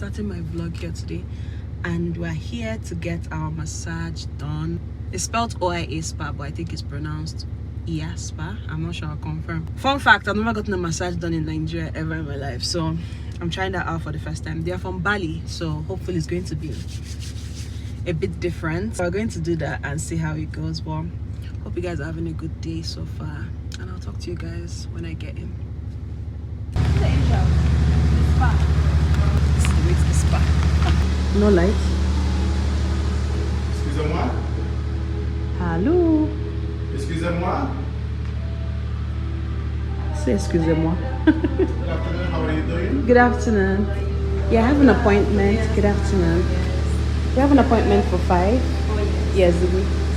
starting my vlog here today, and we're here to get our massage done. It's spelled OIA spa, but I think it's pronounced IA spa. I'm not sure, I'll confirm. Fun fact, I've never gotten a massage done in Nigeria ever in my life, so I'm trying that out for the first time. They're from Bali, so hopefully it's going to be a bit different. We're going to do that and see how it goes. But hope you guys are having a good day so far, and I'll talk to you guys when I get in. The angel, the spa. This is the way to the spa. No light. Excusez-moi. Hello. Excusez-moi. Say excusez-moi. Good afternoon. How are you doing? Good afternoon. Yeah, I have an appointment. Good afternoon. You have an appointment for 5? Oh, Yes.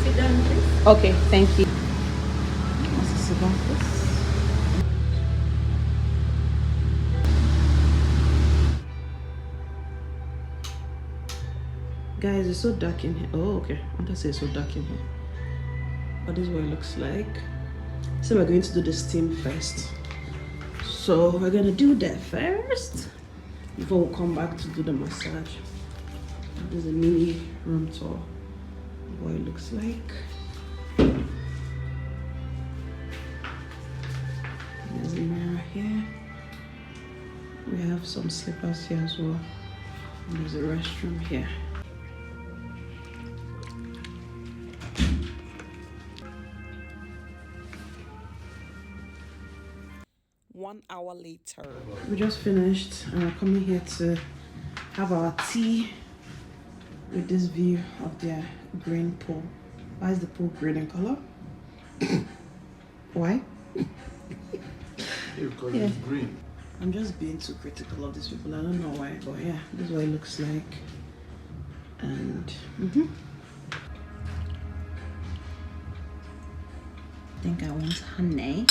sit down, please. Okay, thank you. What's this about this? Guys, it's so dark in here. Oh, okay. I want to say it's so dark in here. But this is what it looks like. So we're going to do the steam first. So we're going to do that first before we come back to do the massage. There's a mini room tour of what it looks like. There's a mirror here. We have some slippers here as well. And there's a restroom here. One hour later, we just finished and we're coming here to have our tea with this view of their green pool. Why is the pool green in color? Why? Because it's green. I'm just being too critical of these people. I don't know why, but yeah, this is what it looks like. And I think I want honey.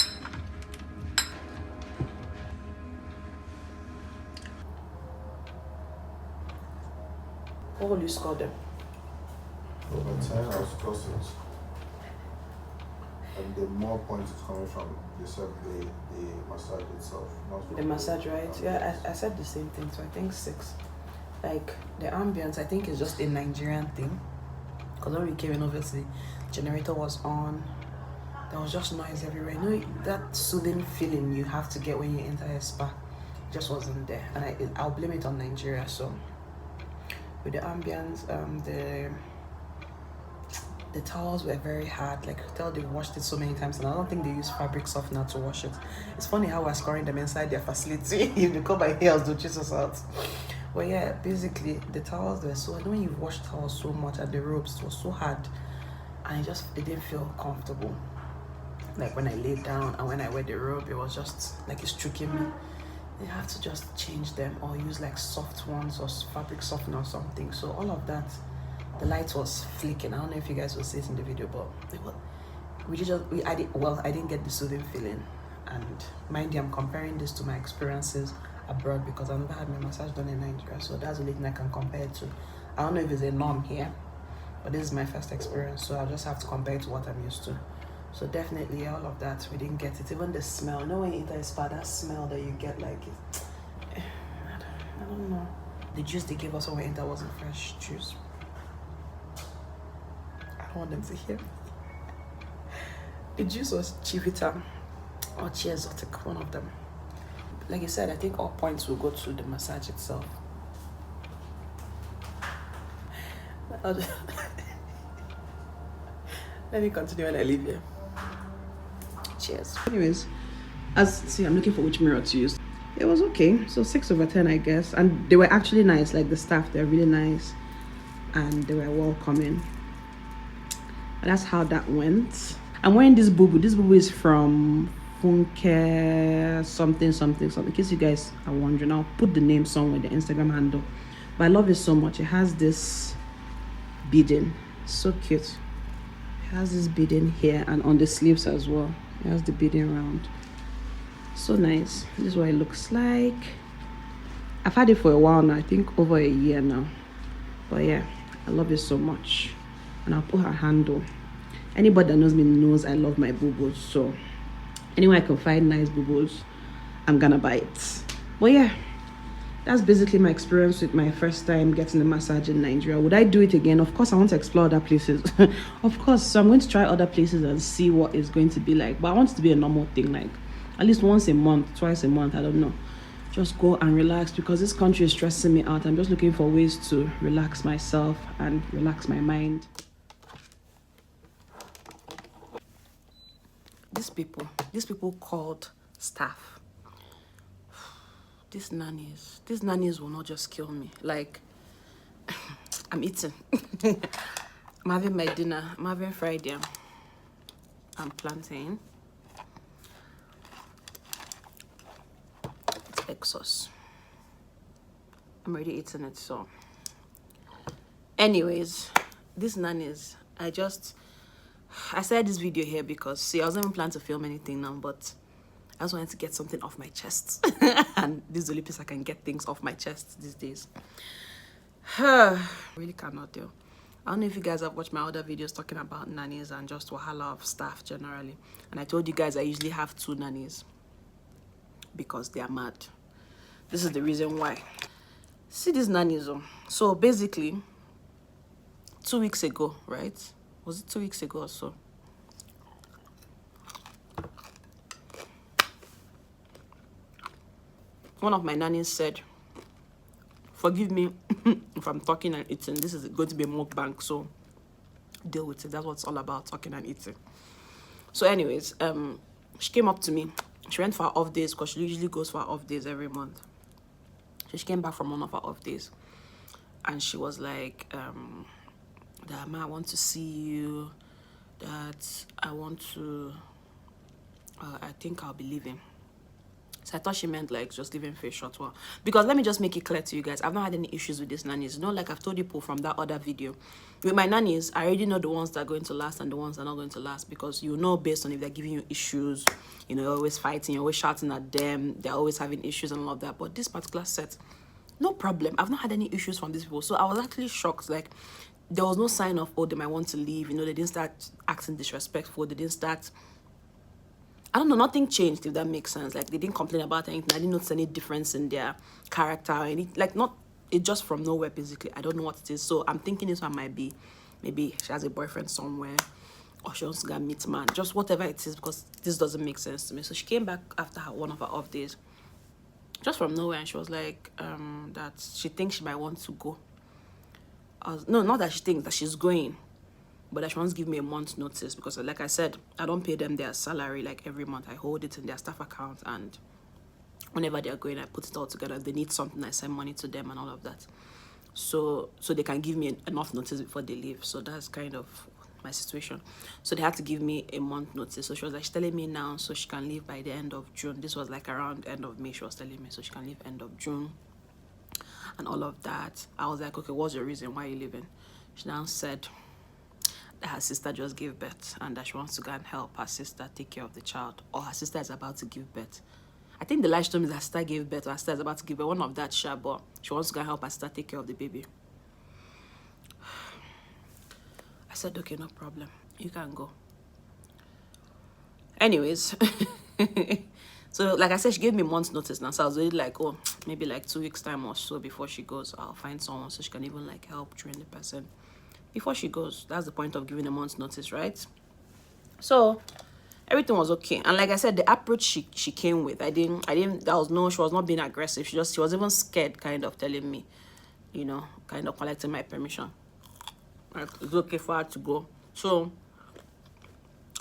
What will you score them? Over 10, I'll score 6. And the more points is coming from the massage itself. Not The massage, right? Yeah, I said the same thing, so I think 6. Like, the ambience, I think, is just a Nigerian thing. Because when we came in, obviously, generator was on. There was just noise everywhere. You know, that soothing feeling you have to get when you enter a spa just wasn't there. And I'll blame it on Nigeria, so. With the ambience, the towels were very hard. Like, I tell they washed it so many times, and I don't think they use fabric softener to wash it. It's funny how we're scoring them inside their facility. If they come by here, they'll chase us out. But yeah, basically the towels were so. I know when you wash towels so much and the ropes was so hard, and it didn't feel comfortable. Like when I laid down and when I wear the robe, it was just like it's tricking me. You have to just change them or use like soft ones or fabric softener or something. So all of that, the light was flicking. I don't know if you guys will see it in the video, but I didn't get the soothing feeling. And mind you, I'm comparing this to my experiences abroad because I've never had my massage done in Nigeria, so that's the only thing I can compare it to. I don't know if it's a norm here, but this is my first experience, so I'll just have to compare it to what I'm used to. So definitely all of that, we didn't get it. Even the smell, you know when you enter a spa, that smell that you get, like, I don't know. The juice they gave us when we entered wasn't fresh juice. I don't want them to hear. The juice was Chivita or Chi Exotic, one of them. Like I said, I think all points will go to the massage itself. Let me continue when I leave here. Cheers. Anyways, I'm looking for which mirror to use. It was okay, so 6/10, I guess. And they were actually nice, like the staff, they're really nice, and they were welcoming. And that's how that went. I'm wearing this boo-boo. This boo-boo is from Funke something. In case you guys are wondering, I'll put the name somewhere, the Instagram handle. But I love it so much. It has this beading, so cute. It has this beading here and on the sleeves as well. It has the beading around. So nice. This is what it looks like. I've had it for a while now, I think over a year now. But yeah, I love it so much. And I'll put her handle. Anybody that knows me knows I love my boo-boos, so anywhere I can find nice boo-boos, I'm gonna buy it. But yeah, That's basically my experience with my first time getting a massage in Nigeria. Would I do it again? Of course, I want to explore other places. Of course, so I'm going to try other places and see what it's going to be like. But I want it to be a normal thing, like at least once a month, twice a month, I don't know. Just go and relax, because this country is stressing me out. I'm just looking for ways to relax myself and relax my mind. These people called staff. These nannies will not just kill me. Like, I'm eating. I'm having my dinner. I'm having fried yam and plantain. It's egg sauce. I'm already eating it, so. Anyways, these nannies, I started this video here because, see, I wasn't even planning to film anything now, but I just wanted to get something off my chest. And this is the only place I can get things off my chest these days. Really cannot do. I don't know if you guys have watched my other videos talking about nannies and just wahala of staff generally. And I told you guys I usually have 2 nannies because they are mad. This is the reason why. See these nannies. So basically, 2 weeks ago, right? Was it 2 weeks ago or so? One of my nannies said, forgive me if I'm talking and eating. This is going to be a mukbang, so deal with it. That's what it's all about, talking and eating. So anyways, she came up to me. She went for her off days because she usually goes for her off days every month. So she came back from one of her off days. And she was like, that, Ma, I want to see you. That I want to, I think I'll be leaving. So I thought she meant like just leaving for a short while. Because let me just make it clear to you guys, I've not had any issues with these nannies. You know, like I've told you from that other video. With my nannies, I already know the ones that are going to last and the ones that are not going to last. Because you know based on if they're giving you issues, you know, you're always fighting, you're always shouting at them, they're always having issues and all of that. But this particular set, no problem. I've not had any issues from these people. So I was actually shocked. Like, there was no sign of, oh, they might want to leave. You know, they didn't start acting disrespectful. They didn't start... I don't know, nothing changed, if that makes sense. Like, they didn't complain about anything. I didn't notice any difference in their character or anything. Like, not, it just from nowhere, basically. I don't know what it is. So I'm thinking this one might be, maybe she has a boyfriend somewhere, or she wants to go meet man. Just whatever it is, because this doesn't make sense to me. So she came back after one of her off days, just from nowhere, and she was like, that she thinks she might want to go. No, not that she thinks, that she's going. But that she wants to give me a month's notice because, like I said, I don't pay them their salary like every month. I hold it in their staff account, and whenever they're going, I put it all together. If they need something, I send money to them and all of that. So they can give me enough notice before they leave. So that's kind of my situation. So they had to give me a month notice. So she was like, she's telling me now, so she can leave by the end of June. This was like around end of May. She was telling me, so she can leave end of June and all of that. I was like, okay, what's your reason why you're leaving? She now said her sister just gave birth and that she wants to go and help her sister take care of the child, or her sister is about to give birth. I think the lie she told me is her sister gave birth, or her sister is about to give birth, one of that, sure, but she wants to go and help her sister take care of the baby. I said, okay, no problem, you can go. Anyways, so like I said, she gave me months notice now, so I was really like, oh, maybe like 2 weeks time or so before she goes, I'll find someone so she can even like help train the person before she goes. That's the point of giving a month's notice, right? So everything was okay. And like I said, the approach she came with, she was not being aggressive. She was even scared, kind of telling me, you know, kind of collecting my permission. Like, it's okay for her to go. So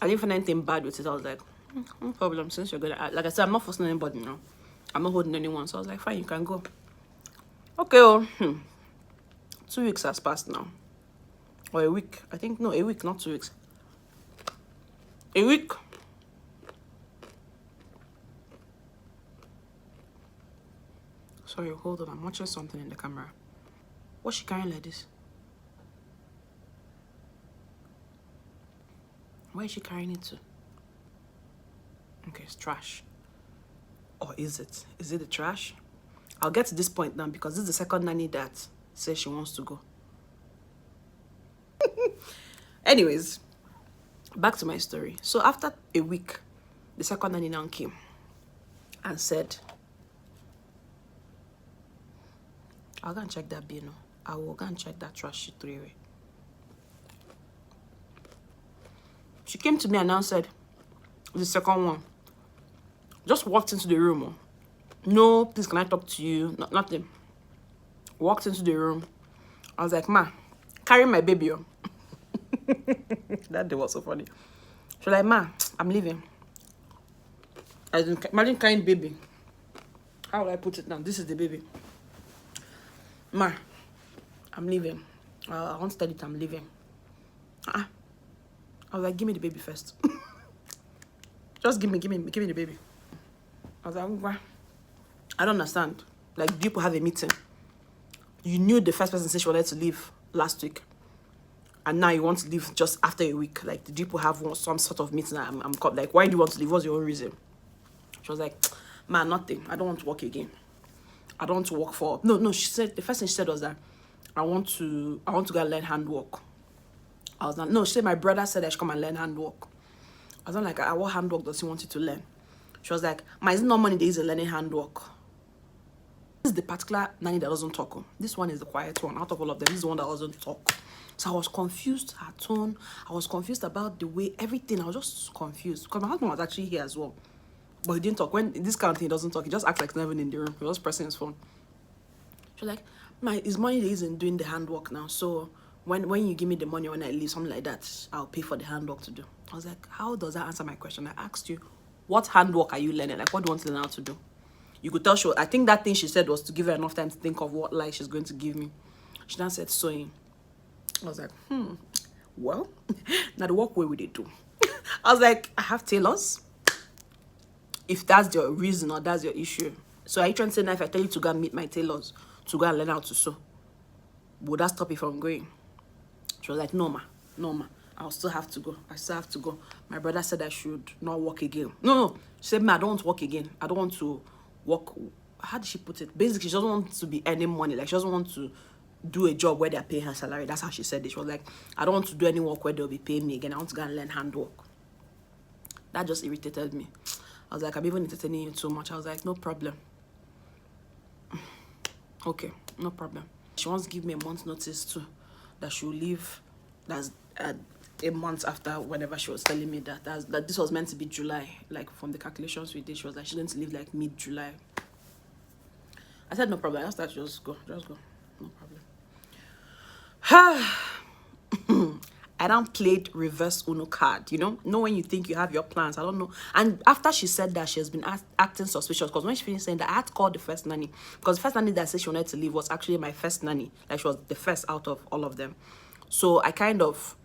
I didn't find anything bad with it. I was like, no problem, since you're gonna, like I said, I'm not forcing anybody, you know. I'm not holding anyone. So I was like, fine, you can go. Okay, 2 weeks has passed now. Or a week. I think, no, a week, not 2 weeks. A week. Sorry, hold on. I'm watching something in the camera. What's she carrying like this? Where is she carrying it to? Okay, it's trash. Or is it? Is it the trash? I'll get to this point now because this is the second nanny that says she wants to go. Anyways, back to my story. So after a week, the second nanny now came and said, I'll go and check that bin. I will go and check that trash she threw away. She came to me and now said, the second one. Just walked into the room. No, please, can I talk to you? No, nothing. Walked into the room. I was like, ma, carry my baby. That day was so funny. She was like, ma, I'm leaving. I didn't imagine carrying the baby. How would I put it now? This is the baby. Ma, I'm leaving. I won't study it, I'm leaving. I was like, give me the baby first. Just give me the baby. I was like, why? I don't understand. Like, do you have a meeting? You knew the first person said she wanted to leave last week. And now you want to leave just after a week. Like, did you have some sort of meeting? I'm like, why do you want to leave? What's your own reason? She was like, man, nothing. I don't want to work again. I don't want to work for... No, she said, the first thing she said was that I want to go and learn handwork. I was like, no, she said my brother said I should come and learn handwork. I was like, what handwork does he want you to learn? She was like, ma, is it not money that is learning handwork? This is the particular nanny that doesn't talk. This one is the quiet one. Out of all of them, this is the one that doesn't talk. So I was confused, her tone. I was confused about the way, everything. I was just confused. Because my husband was actually here as well. But he didn't talk. When this kind of thing, he doesn't talk. He just acts like he's not even in the room. He was pressing his phone. She was like, ma, it's money that isn't doing the handwork now. So when you give me the money when I leave, something like that, I'll pay for the handwork to do. I was like, how does that answer my question? I asked you, what handwork are you learning? Like, what do you want to learn how to do? You could tell I think that thing she said was to give her enough time to think of what lie she's going to give me. She now said sewing. I was like, well, now the work way would they do? I was like, I have tailors. If that's your reason or that's your issue. So are you trying to say now if I tell you to go and meet my tailors, to go and learn how to sew, would that stop you from going? She was like, no ma, I'll still have to go. I still have to go. My brother said I should not work again. No. She said, ma, I don't want to work again. I don't want to work. How did she put it? Basically, she doesn't want to be earning money. Like, she doesn't want to do a job where they're paying her salary. That's how she said it. She was like, I don't want to do any work where they'll be paying me again. I want to go and learn handwork. That just irritated me. I was like, I'm even entertaining you too much. I was like, no problem. Okay, no problem. She wants to give me a month's notice too, that she'll leave. That's a month after whenever she was telling me that this was meant to be July. Like, from the calculations we did, she was like, she's going to leave like mid-July. I said, no problem. I asked her to just go. No problem. I don't played reverse Uno card, you know when you think you have your plans. I don't know. And after she said that, she has been acting suspicious, because when she finished saying that, I had to call the first nanny, because the first nanny that said she wanted to leave was actually my first nanny. Like, she was the first out of all of them. So I kind of,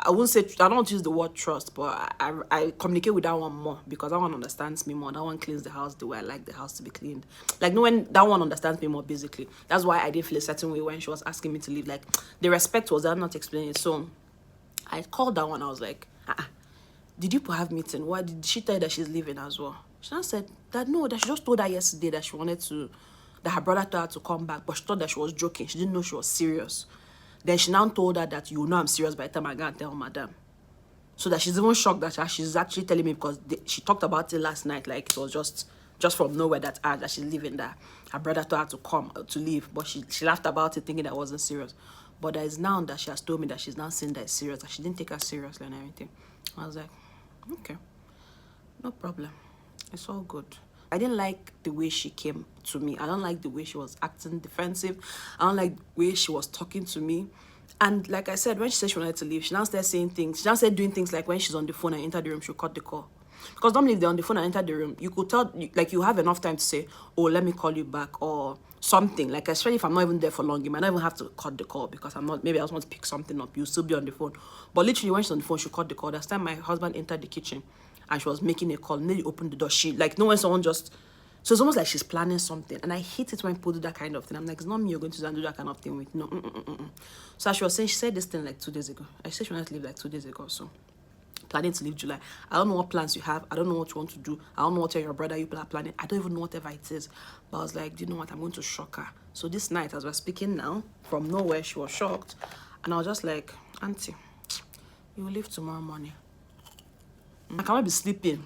I won't say, I don't use the word trust, but I communicate with that one more, because that one understands me more. That one cleans the house the way I like the house to be cleaned. Like, when that one understands me more, basically. That's why I didn't feel a certain way when she was asking me to leave. Like, the respect was there, not explaining it. So I called that one. I was like, did you have meeting? Why did she tell you that she's leaving as well? She now said that no, that she just told her yesterday that she wanted to, that her brother told her to come back, but she thought that she was joking. She didn't know she was serious. Then she now told her that, you know, I'm serious by the time I go and tell madam. So that she's even shocked that she's actually telling me, because she talked about it last night. Like, it was just from nowhere that she's leaving, that her brother told her to leave. But she laughed about it, thinking that it wasn't serious. But that is now that she has told me that she's now saying that it's serious, that she didn't take her seriously and everything. I was like, okay, no problem. It's all good. I didn't like the way she came to me. I don't like the way she was acting defensive. I don't like the way she was talking to me. And like I said, when she said she wanted to leave, she now started saying things. She now started doing things like when she's on the phone and enter the room, she'll cut the call. Because normally if they're on the phone and enter the room, you could tell, like, you have enough time to say, oh, let me call you back, or something. Like, especially if I'm not even there for long, you might not even have to cut the call, because maybe I just want to pick something up. You'll still be on the phone. But literally, when she's on the phone, she'll cut the call. That's time my husband entered the kitchen and she was making a call. Nearly opened the door. When someone just... So it's almost like she's planning something. And I hate it when people do that kind of thing. I'm like, it's not me you're going to do that kind of thing with. No. So as she was saying, she said this thing like 2 days ago. I said she wanted to leave like 2 days ago. So planning to leave July. I don't know what plans you have. I don't know what you want to do. I don't know what your brother you are planning. I don't even know whatever it is. But I was like, do you know what? I'm going to shock her. So this night, as we're speaking now, from nowhere, she was shocked. And I was just like, auntie, you will leave tomorrow morning. I cannot be sleeping.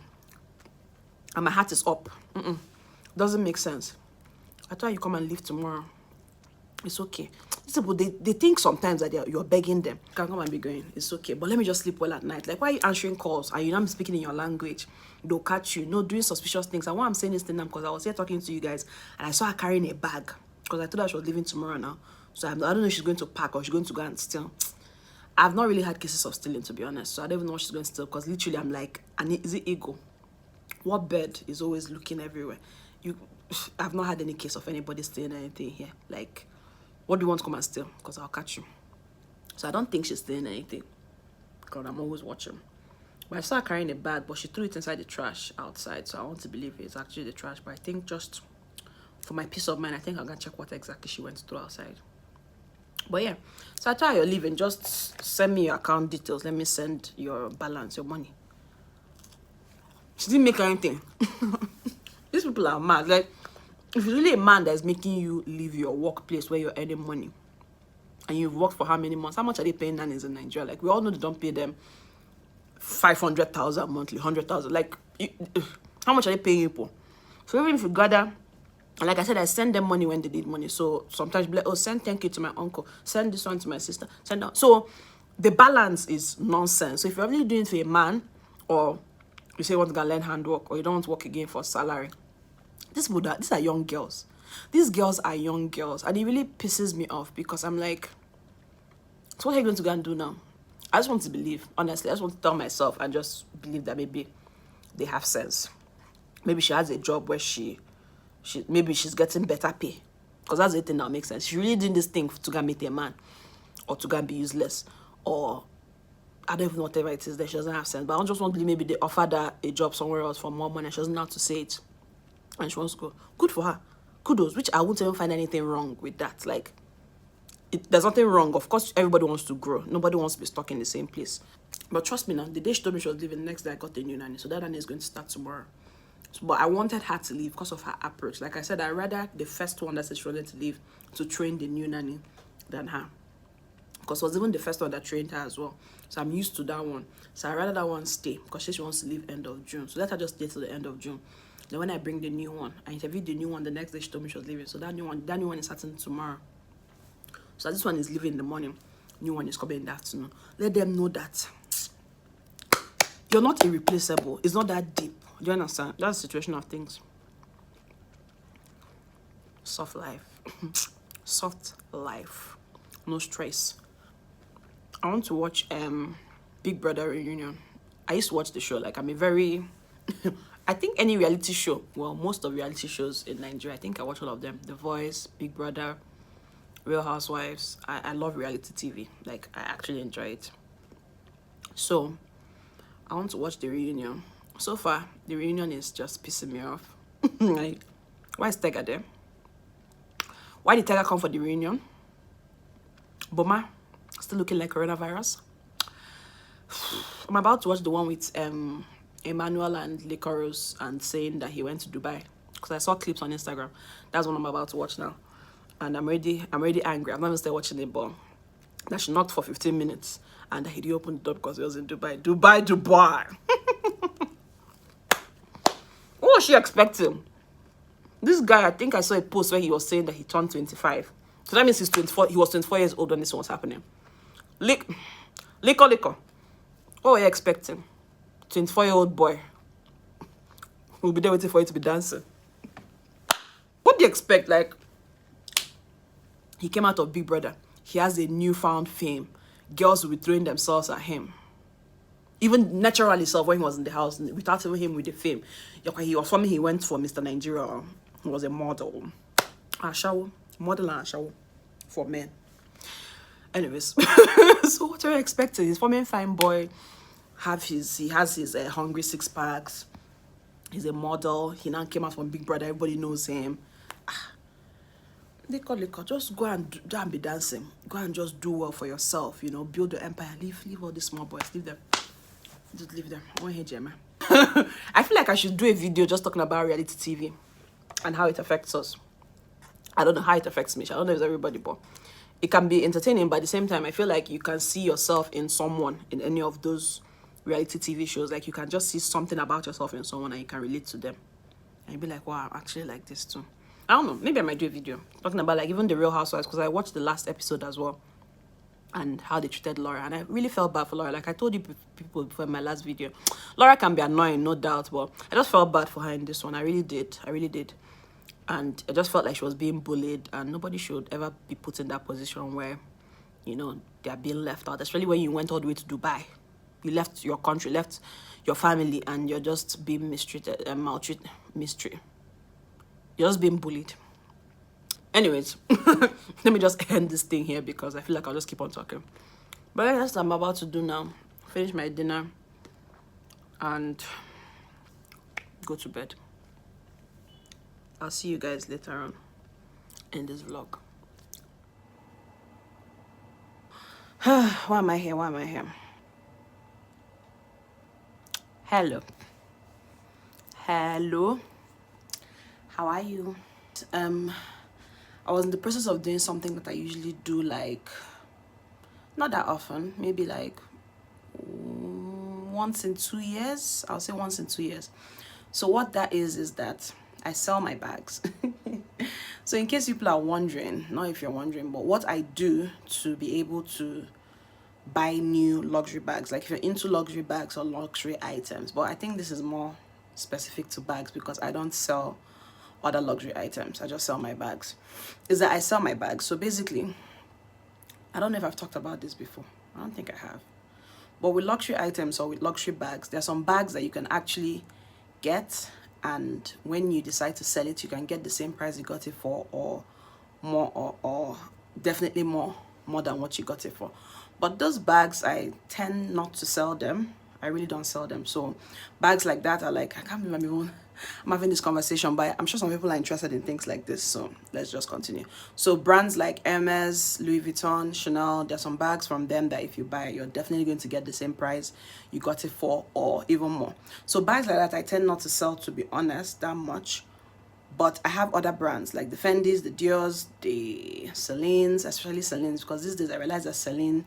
And my heart is up. Doesn't make sense. I thought you come and leave tomorrow. It's okay. These people, they think sometimes that you're begging them. Can come and be going. It's okay. But let me just sleep well at night. Like, why are you answering calls and you're not speaking in your language? They'll catch you. No, doing suspicious things. And why I'm saying this thing now, because I was here talking to you guys and I saw her carrying a bag. Because I told her she was leaving tomorrow now. So I don't know if she's going to pack or she's going to go and steal. I've not really had cases of stealing, to be honest. So I don't even know what she's going to steal. Because literally, I'm like, is it ego? What bird is always looking everywhere? I've not had any case of anybody stealing anything here. Like, what do you want to come and steal? Because I'll catch you. So I don't think she's stealing anything. Because I'm always watching. But I saw her carrying a bag, but she threw it inside the trash outside. So I want to believe it's actually the trash. But I think just for my peace of mind, I think I'm going to check what exactly she went to throw outside. But yeah, so I told her you're leaving. Just send me your account details. Let me send your balance, your money. She didn't make anything. These people are mad. Like, if it's really a man that is making you leave your workplace where you're earning money, and you've worked for how many months, how much are they paying nannies in Nigeria? Like, we all know they don't pay them 500,000 monthly, 100,000. Like, how much are they paying you for? So even if you gather, and like I said, I send them money when they need money. So sometimes, like, oh, send 10K to my uncle, send this one to my sister, send that. So the balance is nonsense. So if you're really doing it for a man, or you say you want to go learn handwork, or you don't want to work again for salary, these are young girls. These girls are young girls. And it really pisses me off because I'm like, so what are you going to go and do now? I just want to believe, honestly. I just want to tell myself and just believe that maybe they have sense. Maybe she has a job where maybe she's getting better pay. Because that's the thing that makes sense. She's really doing this thing to go and meet a man. Or to go and be useless. Or I don't even know whatever it is that she doesn't have sense. But I just want to believe maybe they offered her a job somewhere else for more money. She doesn't know how to say it. And she wants to go. Good for her. Kudos. Which I wouldn't even find anything wrong with that. Like, there's nothing wrong. Of course, everybody wants to grow. Nobody wants to be stuck in the same place. But trust me now, the day she told me she was leaving, the next day I got a new nanny. So that nanny is going to start tomorrow. But I wanted her to leave because of her approach. Like I said, I'd rather the first one that said she wanted to leave to train the new nanny than her. Because it was even the first one that trained her as well. So I'm used to that one. So I'd rather that one stay because she wants to leave end of June. So let her just stay till the end of June. Then when I bring the new one, I interviewed the new one the next day she told me she was leaving. So that new one is starting tomorrow. So this one is leaving in the morning. New one is coming in the afternoon. Let them know that you're not irreplaceable. It's not that deep. Do you understand? That's the situation of things. Soft life. Soft life. No stress. I want to watch Big Brother reunion. I used to watch the show. Like, I'm a very I think any reality show, well, most of reality shows in Nigeria, I think I watch all of them. The Voice, Big Brother, Real Housewives. I love reality TV. Like, I actually enjoy it. So I want to watch the reunion. So far, the reunion is just pissing me off. Like, why is Tiger there? Why did Tiger come for the reunion? Boma, still looking like coronavirus. I'm about to watch the one with Emmanuel and Licorice and saying that he went to Dubai. Because I saw clips on Instagram. That's what I'm about to watch now. And I'm already angry. I've not even started watching it, but that she knocked for 15 minutes. And that he didn't open the door because he was in Dubai. Dubai. What was she expecting? This guy, I think I saw a post where he was saying that he turned 25. So that means he's 24. He was 24 years old when this was happening. Liquor. What were you expecting? 24-year-old boy will be there waiting for you to be dancing. What do you expect? Like, he came out of Big Brother. He has a newfound fame. Girls will be throwing themselves at him. Even naturally self when he was in the house, without even him with the fame. He was forming, he went for Mr. Nigeria. He was a model. Model and Ashawo for men. Anyways, so what are you expecting? He's forming fine boy. He has his hungry six packs. He's a model. He now came out from Big Brother. Everybody knows him. Liquor. Just go and be dancing. Go and just do well for yourself. You know, build your empire. Leave all these small boys. Leave them. Just leave them. I want to hear Gemma. I feel like I should do a video just talking about reality TV and how it affects us. I don't know how it affects me. I don't know if it's everybody, but it can be entertaining. But at the same time, I feel like you can see yourself in someone in any of those reality TV shows. Like, you can just see something about yourself in someone and you can relate to them. And you'll be like, wow, I'm actually like this too. I don't know, maybe I might do a video talking about like even the Real Housewives, because I watched the last episode as well and how they treated Laura, and I really felt bad for Laura. Like I told you people before in my last video, Laura can be annoying, no doubt, but I just felt bad for her in this one. I really did. And I just felt like she was being bullied, and nobody should ever be put in that position where, you know, they're being left out, especially when you went all the way to Dubai. You left your country, left your family, and you're just being mistreated and mistreated. You're just being bullied. Anyways, let me just end this thing here because I feel like I'll just keep on talking. But that's what I'm about to do now. Finish my dinner and go to bed. I'll see you guys later on in this vlog. Why am I here? Hello. How are you? I was in the process of doing something that I usually do, like, not that often, maybe like once in 2 years. I'll say once in 2 years. So what that is that I sell my bags. So in case people are wondering, not if you're wondering, but what I do to be able to buy new luxury bags, like if you're into luxury bags or luxury items, but I think this is more specific to bags because I don't sell other luxury items, I just sell my bags, is that I sell my bags. So basically, I don't know if I've talked about this before, I don't think I have, but with luxury items or with luxury bags, there are some bags that you can actually get, and when you decide to sell it, you can get the same price you got it for, or more, or definitely more than what you got it for. But those bags, I tend not to sell them. I really don't sell them. So bags like that are like, I can't believe I'm having this conversation, but I'm sure some people are interested in things like this, so let's just continue. So brands like Hermes, Louis Vuitton, Chanel, there's some bags from them that if you buy, you're definitely going to get the same price you got it for, or even more. So bags like that, I tend not to sell, to be honest, that much. But I have other brands like the Fendis, the Dior's, the Celine's, especially Celine's, because these days I realize that Celine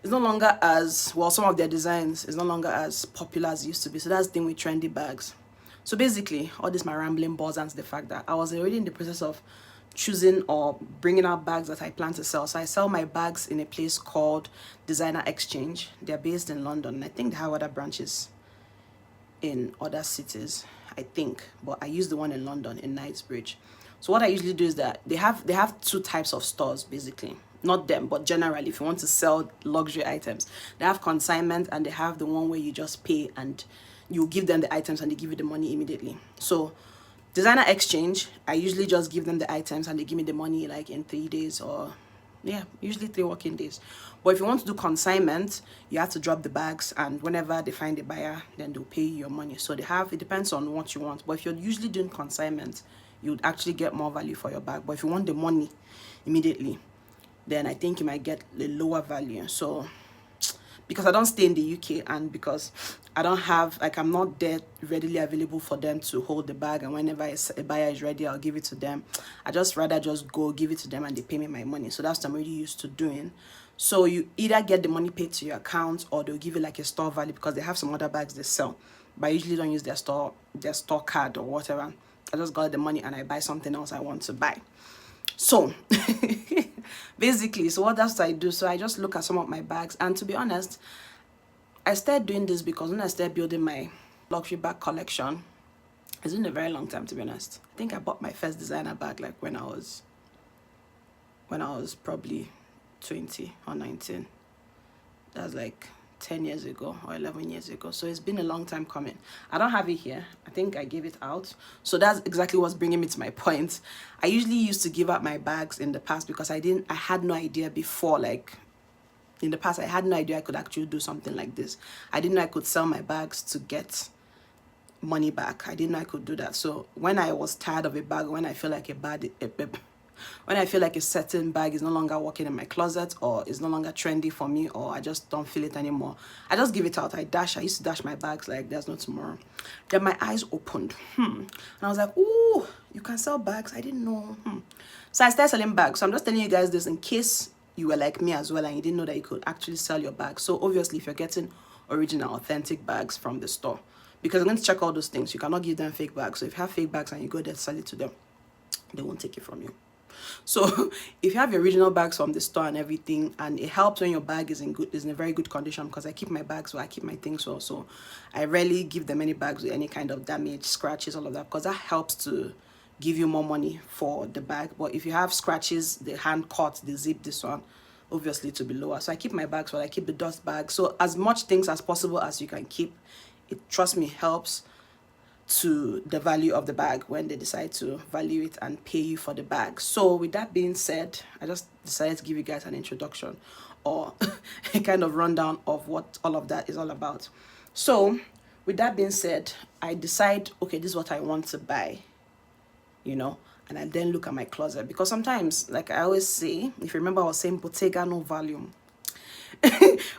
is no longer as, well, some of their designs is no longer as popular as it used to be. So that's the thing with trendy bags. So basically, all this my rambling boils down to the fact that I was already in the process of choosing or bringing out bags that I plan to sell. So I sell my bags in a place called Designer Exchange. They're based in London. I think they have other branches in other cities, I think, but I use the one in London, in Knightsbridge. So what I usually do is that they have two types of stores, basically. Not them, but generally, if you want to sell luxury items, they have consignment, and they have the one where you just pay and you give them the items and they give you the money immediately. So Designer Exchange, I usually just give them the items and they give me the money like in 3 days, or yeah, usually 3 working days. But if you want to do consignment, you have to drop the bags, and whenever they find a buyer, then they'll pay you your money. So they have, it depends on what you want. But if you're usually doing consignment, you would actually get more value for your bag. But if you want the money immediately, then I think you might get a lower value. So because I don't stay in the UK, and because I don't have, like, I'm not there readily available for them to hold the bag, and whenever a buyer is ready, I'll give it to them. I just rather just go give it to them and they pay me my money. So that's what I'm really used to doing. So you either get the money paid to your account, or they'll give you like a store value, because they have some other bags they sell, but I usually don't use their store card or whatever. I just got the money and I buy something else I want to buy. So basically, so that's what I do. So I just look at some of my bags, and to be honest, I started doing this because when I started building my luxury bag collection, it's been a very long time, to be honest. I think I bought my first designer bag like when I was probably 20 or 19. That's like 10 years ago or 11 years ago. So it's been a long time coming. I don't have it here. I think I gave it out. So that's exactly what's bringing me to my point. I usually used to give out my bags in the past because I had no idea before, like in the past, I had no idea I could actually do something like this. I didn't know I could sell my bags to get money back. I didn't know I could do that. So when I was tired of a bag, when I feel like when I feel like a certain bag is no longer working in my closet, or is no longer trendy for me, or I just don't feel it anymore, I just give it out. I used to dash my bags like there's no tomorrow. Then my eyes opened. And I was like, ooh, you can sell bags? I didn't know. So I started selling bags. So I'm just telling you guys this in case you were like me as well and you didn't know that you could actually sell your bags. So obviously, if you're getting original, authentic bags from the store, because I'm going to check all those things, you cannot give them fake bags. So if you have fake bags and you go there to sell it to them, they won't take it from you. So if you have your original bags from the store and everything, and it helps when your bag is in a very good condition, because I keep my bags well, I keep my things well, so I rarely give them any bags with any kind of damage, scratches, all of that, because that helps to give you more money for the bag. But if you have scratches, the hand cut, the zip, this one, obviously to be lower. So I keep my bags well, I keep the dust bag. So as much things as possible as you can keep, it, trust me, helps to the value of the bag when they decide to value it and pay you for the bag. So with that being said, I just decided to give you guys an introduction or a kind of rundown of what all of that is all about. So with that being said, I decide, okay, this is what I want to buy, you know, and I then look at my closet, because sometimes, like I always say, if you remember, I was saying Bottega no volume.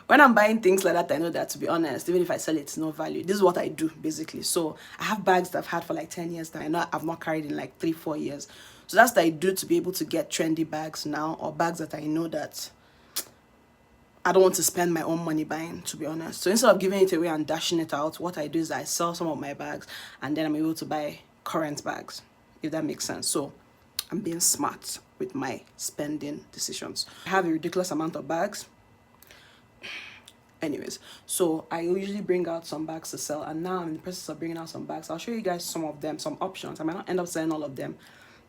When I'm buying things like that, I know that, to be honest, even if I sell it, it's no value. This is what I do basically. So I have bags that I've had for like 10 years that I know I've not carried in like 3-4 years. So that's what I do to be able to get trendy bags now, or bags that I know that I don't want to spend my own money buying, to be honest. So instead of giving it away and dashing it out, what I do is I sell some of my bags and then I'm able to buy current bags, if that makes sense. So I'm being smart with my spending decisions. I have a ridiculous amount of bags. Anyways, so I usually bring out some bags to sell, and now I'm in the process of bringing out some bags. I'll show you guys some of them, some options. I might not end up selling all of them,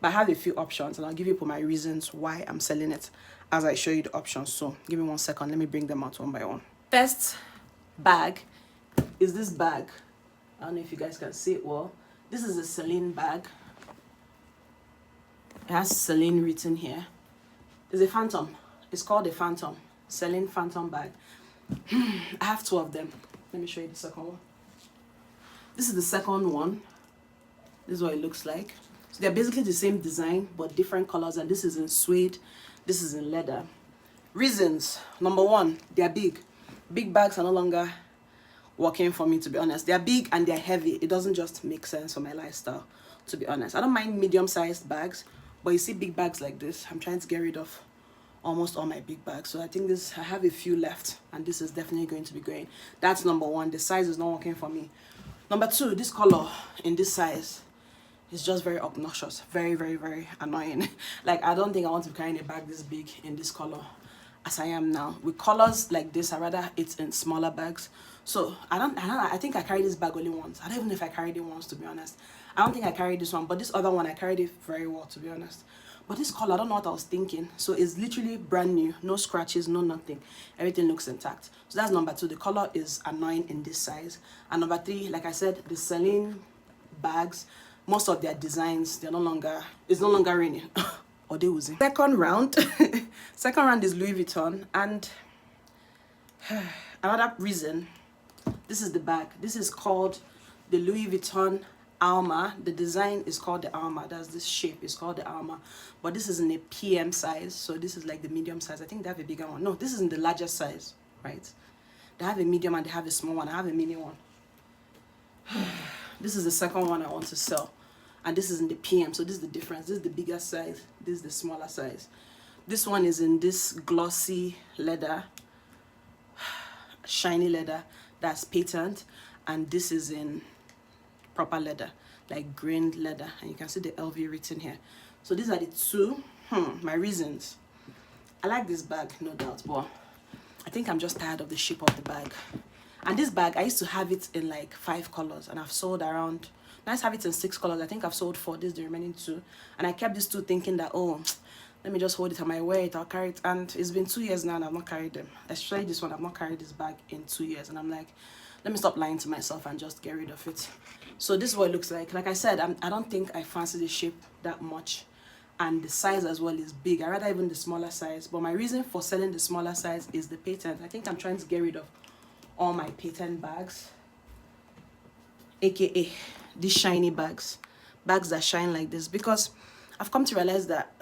but I have a few options, and I'll give you my reasons why I'm selling it as I show you the options. So give me 1 second, let me bring them out one by one. First bag is this bag. I don't know if you guys can see it well. This is a Celine bag. It has Celine written here. It's a Phantom. It's called a Phantom. Celine Phantom bag. I have 2 of them. Let me show you the second one. This is the second one. This is what it looks like. So they're basically the same design but different colors, and this is in suede, this is in leather. Reasons: number 1, they're big. Big bags are no longer working for me, to be honest. They're big and they're heavy. It doesn't just make sense for my lifestyle, to be honest. I don't mind medium-sized bags, but you see big bags like this, I'm trying to get rid of almost all my big bags. So I think I have a few left, and this is definitely going to be great. That's number 1. The size is not working for me. Number 2, this color in this size is just very obnoxious, very, very, very annoying. Like, I don't think I want to be carrying a bag this big in this color as I am now. With colors like this, I rather it's in smaller bags. So I think I carried this bag only once. I don't even know if I carried it once, to be honest. I don't think I carried this one, but this other one I carried it very well, to be honest. But this color, I don't know what I was thinking. So it's literally brand new, no scratches, no nothing. Everything looks intact. So that's number 2. The color is annoying in this size. And number 3, like I said, the Celine bags, most of their designs, it's no longer raining. Or they using. Second round is Louis Vuitton. And another reason, this is the bag. This is called the Louis Vuitton Alma. The design is called the Alma. That's this shape, it's called the Alma. But this is in a PM size, so this is like the medium size. I think they have a bigger one. No, this is in the larger size, right? They have a medium and they have a small one. I have a mini one. This is the second one I want to sell, and this is in the PM. So this is the difference. This is the bigger size, this is the smaller size. This one is in this glossy leather, shiny leather, that's patent, and this is in proper leather, like grained leather, and you can see the LV written here. So these are the 2 my reasons. I like this bag, no doubt, but I think I'm just tired of the shape of the bag. And this bag, I used to have it in like 5 colors, and I've sold around, now I have it in 6 colors. I think I've sold 4. This is the remaining 2, and I kept these 2 thinking that, oh, let me just hold it, I might wear it, I'll carry it. And it's been 2 years now and I've not carried them. Especially this one, I've not carried this bag in 2 years, and I'm like, let me stop lying to myself and just get rid of it. So this is what it looks like. Like I said, I don't think I fancy the shape that much, and the size as well is big. I rather even the smaller size, but my reason for selling the smaller size is the patent. I think I'm trying to get rid of all my patent bags, aka these shiny bags that shine like this, because I've come to realize that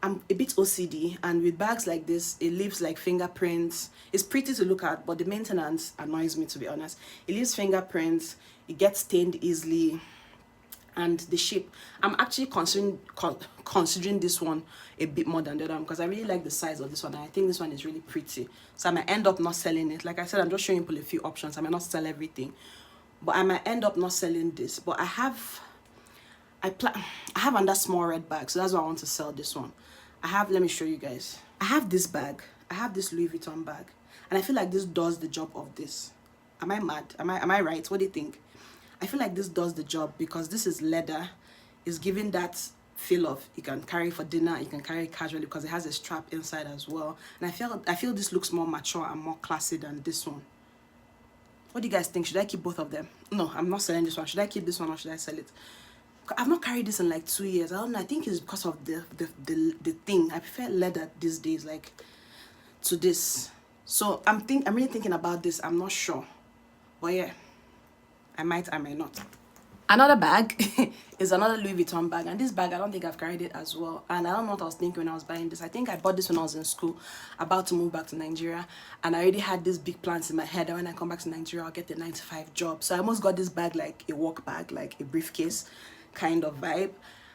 I'm a bit OCD, and with bags like this, it leaves like fingerprints. It's pretty to look at, but the maintenance annoys me, to be honest. It leaves fingerprints, it gets stained easily, and the shape. I'm actually considering this one a bit more than the other one, because I really like the size of this one, and I think this one is really pretty. So I might end up not selling it. Like I said, I'm just showing people a few options. I might not sell everything, but I might end up not selling this. But I I have another small red bag, so that's why I want to sell this one. Let me show you guys. I have this bag. I have this Louis Vuitton bag, and I feel like this does the job of this. Am I mad? Am I right? What do you think? I feel like this does the job because this is leather. It's giving that feel of you can carry for dinner, you can carry it casually because it has a strap inside as well. And I feel this looks more mature and more classy than this one. What do you guys think? Should I keep both of them? No, I'm not selling this one. Should I keep this one or should I sell it? I've not carried this in like 2 years. I don't know. I think it's because of the thing. I prefer leather these days, like to this. So I'm really thinking about this. I'm not sure, but yeah, I might not. Another bag is another Louis Vuitton bag, and this bag I don't think I've carried it as well. And I don't know what I was thinking when I was buying this. I think I bought this when I was in school, about to move back to Nigeria, and I already had these big plans in my head that when I come back to Nigeria I'll get the 9-to-5 job. So I almost got this bag like a work bag, like a briefcase kind of vibe,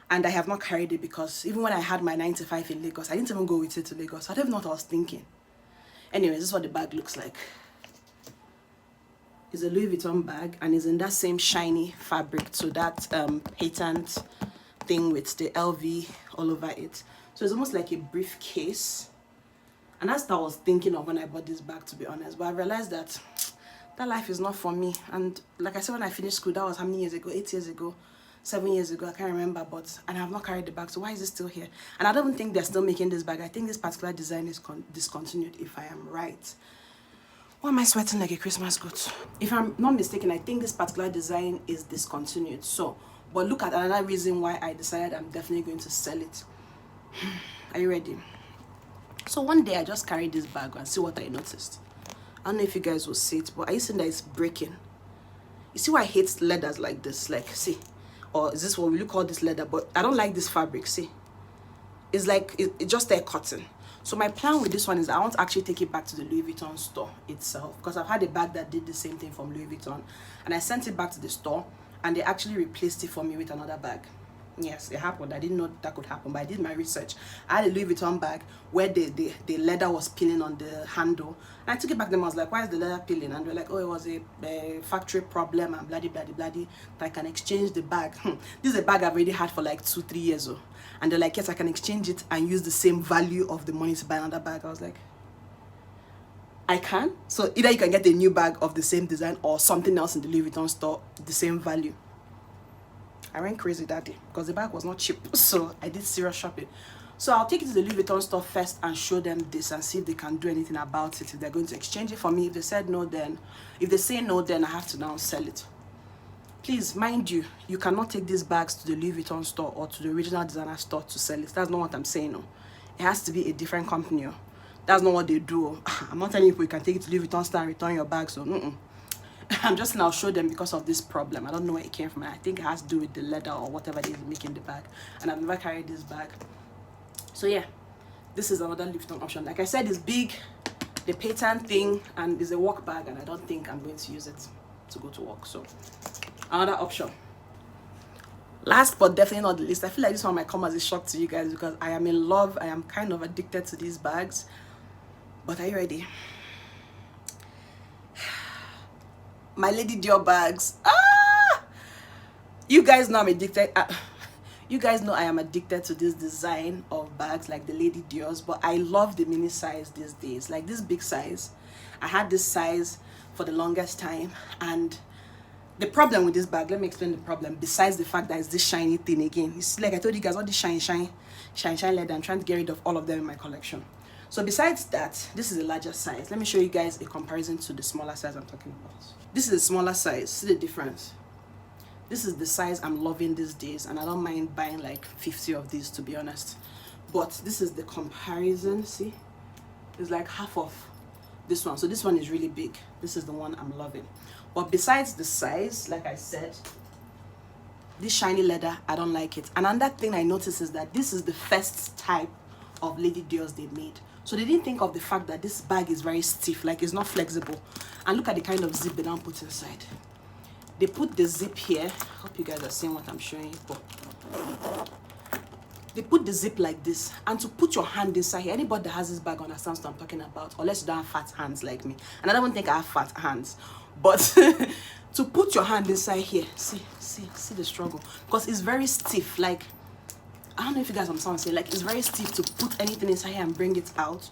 and I have not carried it because even when I had my 9-to-5 in Lagos, I didn't even go with it to Lagos. I don't even know what I was thinking. Anyways, this is what the bag looks like. It's a Louis Vuitton bag and is in that same shiny fabric, so that patent thing with the LV all over it. So it's almost like a briefcase, and that's what I was thinking of when I bought this bag, to be honest. But I realized that life is not for me. And like I said, when I finished school, that was how many years ago? 8 years ago, 7 years ago, I can't remember. And I have not carried the bag, so why is it still here? And I don't think they're still making this bag. I think this particular design is discontinued, if I am right. Why am I sweating like a Christmas goat? If I'm not mistaken, I think this particular design is discontinued. So, but look at another reason why I decided I'm definitely going to sell it. Are you ready? So one day I just carried this bag and see what I noticed. I don't know if you guys will see it, but are you seeing that it's breaking? You see why I hate leathers like this? Like, see, or is this what we call this leather? But I don't like this fabric. See, it's like it's just a cotton. So my plan with this one is I want to actually take it back to the Louis Vuitton store itself, because I've had a bag that did the same thing from Louis Vuitton, and I sent it back to the store and they actually replaced it for me with another bag. Yes, it happened. I didn't know that could happen, but I did my research. I had a Louis Vuitton bag where the leather was peeling on the handle, and I took it back to them. I was like, why is the leather peeling? And they're like, oh, it was a factory problem and bloody bloody bloody, that I can exchange the bag. This is a bag I've already had for like 2-3 years. And they're like, yes, I can exchange it and use the same value of the money to buy another bag. I was like, I can? So either you can get a new bag of the same design or something else in the Louis Vuitton store, the same value. I went crazy that day because the bag was not cheap. So I did serious shopping. So I'll take it to the Louis Vuitton store first and show them this and see if they can do anything about it. If they're going to exchange it for me. If they said no, then if they say no, then I have to now sell it. Please, mind you, you cannot take these bags to the Louis Vuitton store or to the original designer store to sell it. That's not what I'm saying. No. It has to be a different company. That's not what they do. I'm not telling you you can take it to Louis Vuitton store and return your bag. So, I'm just now show them because of this problem. I don't know where it came from. I think it has to do with the leather or whatever it is making the bag. And I've never carried this bag. So yeah, this is another Louis Vuitton option. Like I said, it's big, the pattern thing, and it's a work bag, and I don't think I'm going to use it to go to work. So another option. Last but definitely not the least, I feel like this one might come as a shock to you guys because I am in love. I am kind of addicted to these bags. But are you ready? My Lady Dior bags. You guys know I'm addicted. You guys know I am addicted to this design of bags, like the Lady Dior's, but I love the mini size these days. Like this big size, I had this size for the longest time, and the problem with this bag, let me explain the problem. Besides the fact that it's this shiny thing again, it's like I told you guys, all this shine leather. I'm trying to get rid of all of them in my collection. So besides that, this is a larger size. Let me show you guys a comparison to the smaller size I'm talking about. This is a smaller size. See the difference? This is the size I'm loving these days, and I don't mind buying like 50 of these, to be honest. But this is the comparison. See, it's like half of this one. So this one is really big. This is the one I'm loving. But besides the size, like I said, this shiny leather, I don't like it. And another thing I noticed is that this is the first type of Lady Dior's they made. So they didn't think of the fact that this bag is very stiff, like it's not flexible. And look at the kind of zip they don't put inside. They put the zip here. Hope you guys are seeing what I'm showing you. They put the zip like this, and to put your hand inside here, anybody that has this bag understands what I'm talking about, unless you don't have fat hands like me. And I don't even think I have fat hands. But to put your hand inside here, see the struggle, because it's very stiff. Like, I don't know if you guys understand what I'm saying. Like, it's very stiff to put anything inside here and bring it out.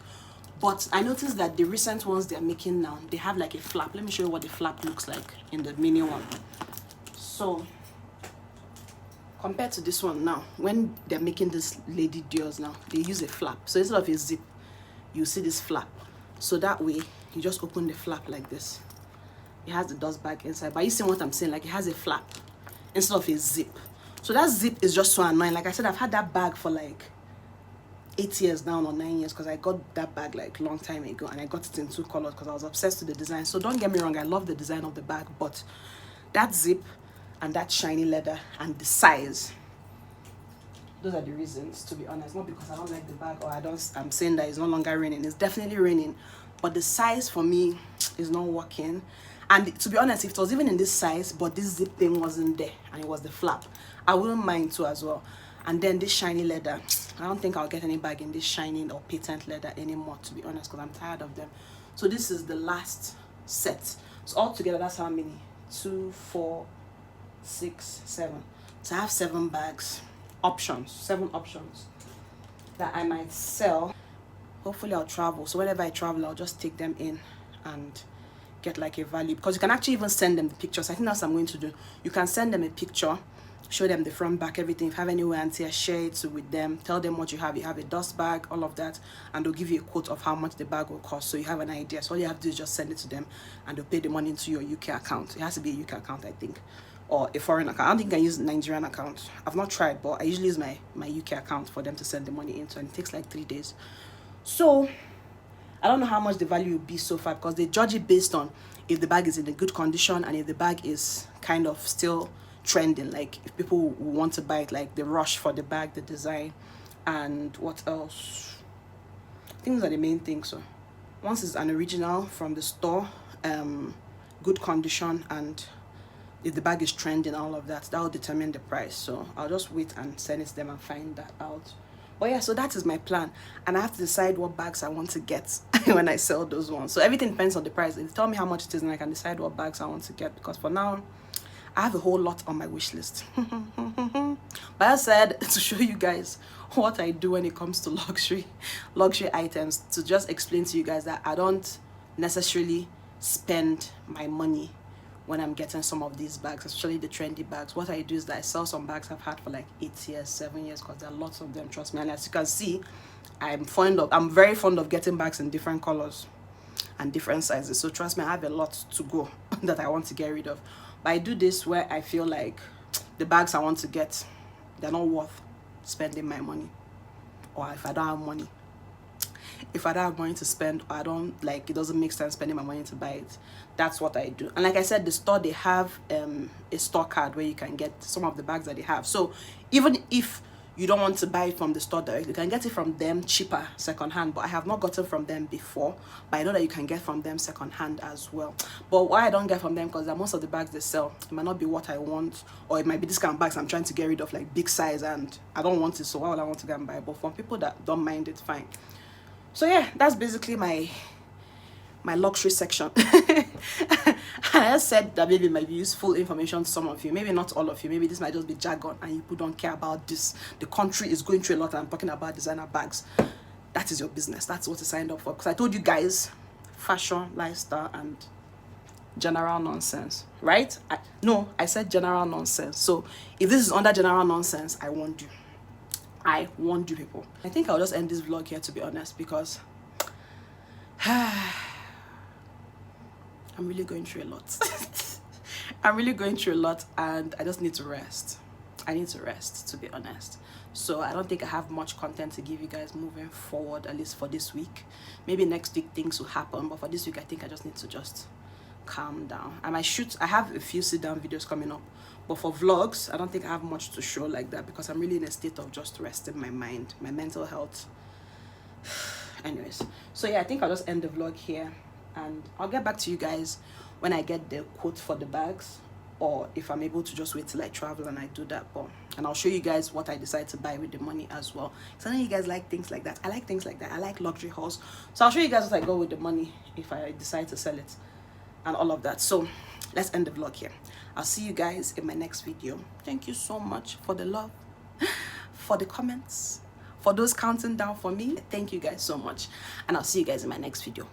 But I noticed that the recent ones they're making now, they have like a flap. Let me show you what the flap looks like in the mini one. So compared to this one now, when they're making this lady deals now, they use a flap. So instead of a zip, you see this flap. So that way you just open the flap like this. It has the dust bag inside, but you see what I'm saying? Like, it has a flap instead of a zip. So that zip is just so annoying. Like I said, I've had that bag for like 8 years now or 9 years, because I got that bag like long time ago, and I got it in 2 colors because I was obsessed with the design. So don't get me wrong, I love the design of the bag, but that zip and that shiny leather and the size, those are the reasons, to be honest. Not because I don't like the bag or I'm saying that it's no longer raining. It's definitely raining, but the size for me is not working. And to be honest, if it was even in this size but this zip thing wasn't there and it was the flap, I wouldn't mind too as well. And then this shiny leather, I don't think I'll get any bag in this shiny or patent leather anymore, to be honest, because I'm tired of them. So this is the last set. So altogether, that's how many? 2, 4, 6, 7. So I have 7 bags, options, 7 options that I might sell. Hopefully I'll travel. So whenever I travel, I'll just take them in and get like a value, because you can actually even send them the pictures. I think that's what I'm going to do. You can send them a picture, show them the front, back, everything. If you have any wear and tear, share it with them. Tell them what you have. You have a dust bag, all of that, and they'll give you a quote of how much the bag will cost, so you have an idea. So all you have to do is just send it to them, and they'll pay the money into your UK account. It has to be a UK account, I think, or a foreign account. I don't think I use a Nigerian account. I've not tried, but I usually use my UK account for them to send the money into, and it takes like 3 days. So I don't know how much the value will be so far, because they judge it based on if the bag is in a good condition and if the bag is kind of still trending, like if people want to buy it, like the rush for the bag, the design, and what else. I think those are the main things. So once it's an original from the store, good condition, and if the bag is trending, all of that will determine the price. So I'll just wait and send it to them and find that out. But yeah, so that is my plan, and I have to decide what bags I want to get when I sell those ones. So everything depends on the price. If you tell me how much it is, and I can decide what bags I want to get, because for now I have a whole lot on my wish list. But I said to show you guys what I do when it comes to luxury items, to just explain to you guys that I don't necessarily spend my money when I'm getting some of these bags, especially the trendy bags. What I do is that I sell some bags I've had for like 8 years, 7 years, because there are lots of them, trust me. And as you can see, I'm very fond of getting bags in different colors and different sizes. So trust me, I have a lot to go that I want to get rid of. But I do this where I feel like the bags I want to get, they're not worth spending my money. Or if I don't have money, to spend, or I don't like, it doesn't make sense spending my money to buy it, that's what I do. And like I said, the store, they have a store card where you can get some of the bags that they have. So even if you don't want to buy it from the store directly, you can get it from them cheaper secondhand. But I have not gotten from them before, but I know that you can get from them secondhand as well. But why I don't get from them, because most of the bags they sell, it might not be what I want, or it might be discount bags I'm trying to get rid of, like big size, and I don't want it, so why would I want to go and buy it? But from people that don't mind it, fine. So yeah, that's basically my luxury section. I just said that maybe it might be useful information to some of you, maybe not all of you. Maybe this might just be jargon and you people don't care about this. The country is going through a lot, and I'm talking about designer bags. That is your business. That's what you signed up for, because I told you guys fashion, lifestyle, and general nonsense, right? I said general nonsense. So if this is under general nonsense, I warned you. I warned you people. I think I'll just end this vlog here, to be honest, because I'm really going through a lot. I'm really going through a lot, and I just need to rest. I need to rest, to be honest. So I don't think I have much content to give you guys moving forward, at least for this week. Maybe next week things will happen, but for this week I think I just need to just calm down. I have a few sit-down videos coming up, but for vlogs I don't think I have much to show like that, because I'm really in a state of just resting my mind, my mental health. Anyways, so yeah, I think I'll just end the vlog here, and I'll get back to you guys when I get the quote for the bags, or if I'm able to just wait till I travel and I do that. And I'll show you guys what I decide to buy with the money as well, because I know you guys like things like that. I like things like that. I like luxury hauls, so I'll show you guys what I go with the money if I decide to sell it and all of that. So let's end the vlog here. I'll see you guys in my next video. Thank you so much for the love, for the comments, for those counting down for me. Thank you guys so much, and I'll see you guys in my next video.